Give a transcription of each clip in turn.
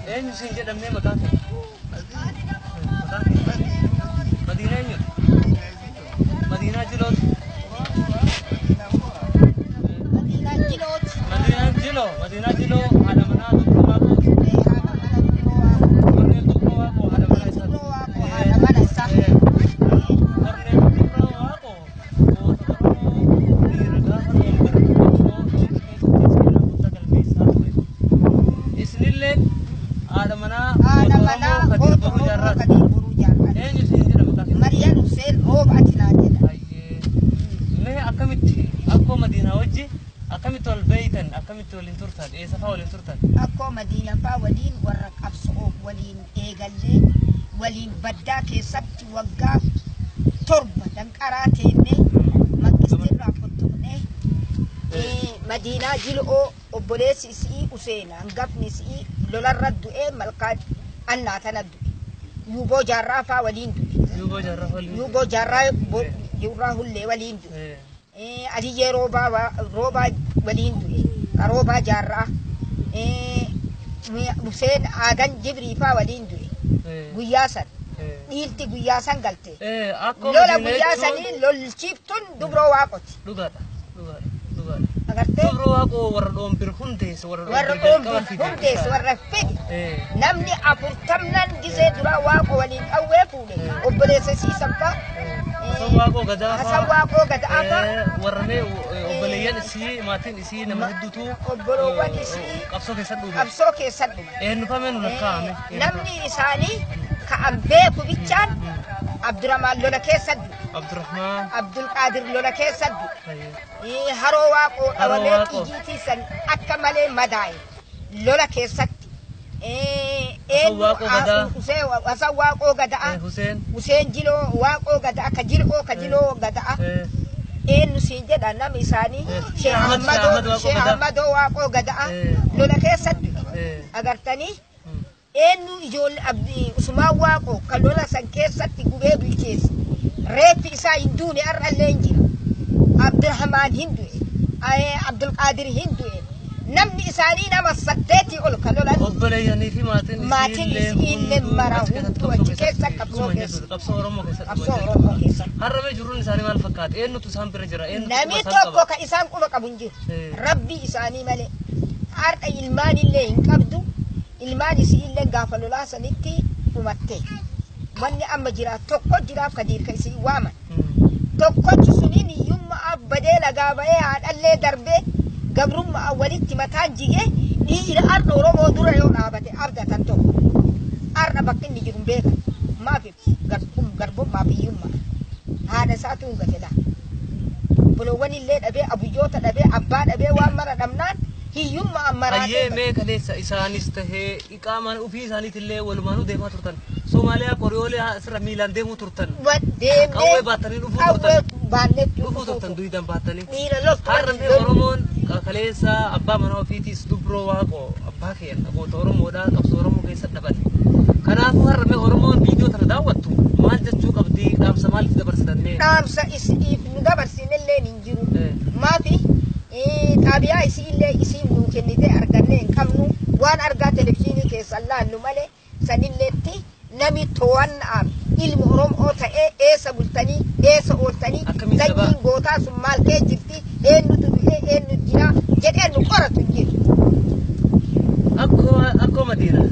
أين سنجد أمني مكان مدينة مدينة جلوت مدينة جلو على مناطق أكو مدينة فاولين ورق أبصق ولين إيجالي ولين بداك سبت وقاف تربة دنكراتيني مكستر رابطوني مدينة جلو أبوليس سي أسينا نقفني سي لولا الرد ملقات أنا تندو يوبو جارا فاولين يوبو جارا يوراه اللي ولين دو أدي روبا ولين دو روبا جارا Hussein agan jibri fa wadin duwe guyasan ilti guyasan galte lola guyasan lol chiptun dubro waqoti dugada agarte dubro waqo wardom bir hundes warra fidi namni afurtamnan gize dura waqo walin awwe fuule obbolese si sabba sawaqo gada afa warne obboleyan si matin isi namahdutu obbolo wadi si qabso ke saddu nu famen nakame namni isani ka ambe ku bichan Abdurrahman lola ke saddu Abdul Qadir lola ke saddu haro waqo awale ijiti san akamale madai lola ke saddu waqo gada Hussein jilo waqo gada ka jilo gada nu sinje dana misani Sheikh Ahmad waqo gada lola ke saddu agartani nu ijol abdi Usman waqo kalola san ke saddu gube bilkes refi isa induni arlenji Abdurrahman hindu Abdul Qadir hindu namni isani nama saddeti ol kalola obboleeyani fi maatin ille mara hundu achi keessa qabso oromo keessa harame jirun isani maal fakkaat eenyu tu isaan bira jira nami tokko ka isaan quba qabun jiru rabbi isani male arda ilmaan illee hin qabdu ilmaan isi illee gaafa lolaa sanitti umatte wanni amma jira tokko jiraaf kadir ka isi waaman tokko sunini yumma abbadee lagaa ba'ee haadhallee darbee gabrumma awwalitti mataan jige dhiira arda oromoo dura yoo dhaabate abdatan tokko arda bakkinni jiru beeka maafi garbummaa fi yumma haadha isaatu hungatedha bolowwan illee dhabee abuyyoota dhabee abbaa dhabee waan mara dhabnaan hiyyumma ammaraatee ayyee mee kaleessa isaanis tahee iqaamaan ufii isaaniitillee walumaanuu deemaa turtan Somaaliyaa Koriyoolee asirra miilaan deemuu turtan qawwee baattanii dhufuu turtan duwiidhaan baattanii har'amee Oromoon kaleessa abbaa manaa ofiitiis dubroo waaqoo abbaa keen dhagoota Oromoodhaa qabsoo Oromoo keessa dhabate kanaafuu har'amee Oromoon viidiyoo tana daawwattu maal jechuu qabdi dhaamsa maaliif dabarsitannee dhaamsa isiif nu dabarsinellee hin jiru maafi xaabiyaa isiillee isiin nuu kennite argannee hin qabnu waan argaa televizyiinii keessan laallu malee sanilleetti nami to'annaaf ilmu Oromoo ta'ee eessa bultanii eessa ooltanii sanyiin gootaa sun maal kee jirti eenyutu du'ee eenyu jira jedhee nu qoratu jiru. Akkoo Madiina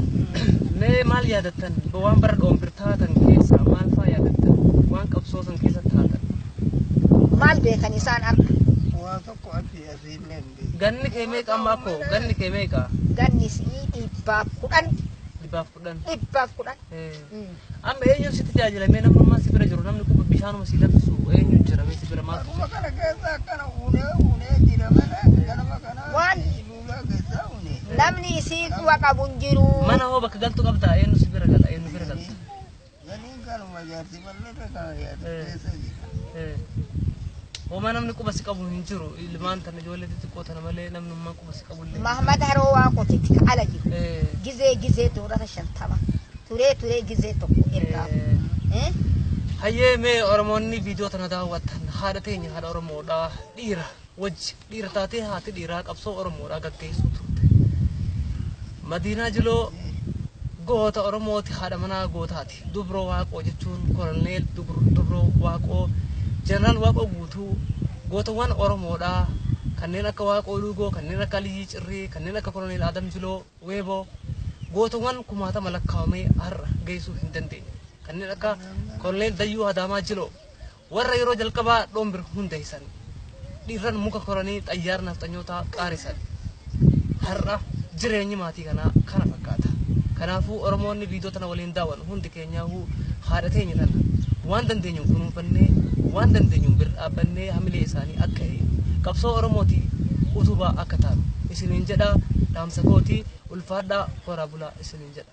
mee maal yaadattan waan bara dhoombiir taatan keessa maal faa yaadattan waan qabsoo san keessa taatan maal beekan isaan arga ganni kee meeqa amma akkoo ganni kee meeqa ganni sii dhibbaaf kudhan amma eenyuun sitti tajaajilamee namummaa si bira jiru namni kun bishaanuma si danfisu eenyuun jira mee si bira maal waan namni isii quba qabun jiru mana hoo bakka galtu qabdaa eenyu si bira gala eenyu bira galta وما نمني كوبس كابون هنجرو لمان تنا جوالي تتكو تنا ملي نمني ما كوبس كابون لي محمد هروا قتيك على جزء تورا شنطة توري جزء تكو إركاب هاي مي أرموني فيديو تنا داوات هذا تيني هذا أرمو دا ديرة تاتي هاتي ديرة أبصو أرمو دا قد كيسو مدينة جلو goota Oromooti haadha manaa gootaati dubroo waaqoo jechuun koloneel dubroo waaqoo jeneraal waaqoo guutuu gootawwan Oromoodhaa kanneen akka waaqoo luugoo kanneen akka Liyii Cirrii kanneen akka koloneel Adam Jiloo Weeboo gootawwan kumaatama lakkaa'amee har'a geessuu hin dandeenye kanneen akka koloneel Dayyuu Adaamaa Jiloo warra yeroo jalqabaa dhombir hundeessan dhiirran muka koranii xayyaara nafxanyootaa qaarisan har'a jireenyi maatii kanaa kana fakkaata. Kanaafuu Oromoonni viidiyoo tana waliin daawwan hundi keenyaafuu haadha teenya tana waan dandeenyuun kunuunfannee waan dandeenyuun bira dhaabbannee hamilee isaanii akka qabsoo Oromootii utubaa akka taanu isiniin jedha dhaamsa kootii ulfaadhaa horaa bulaa isiniin jedha.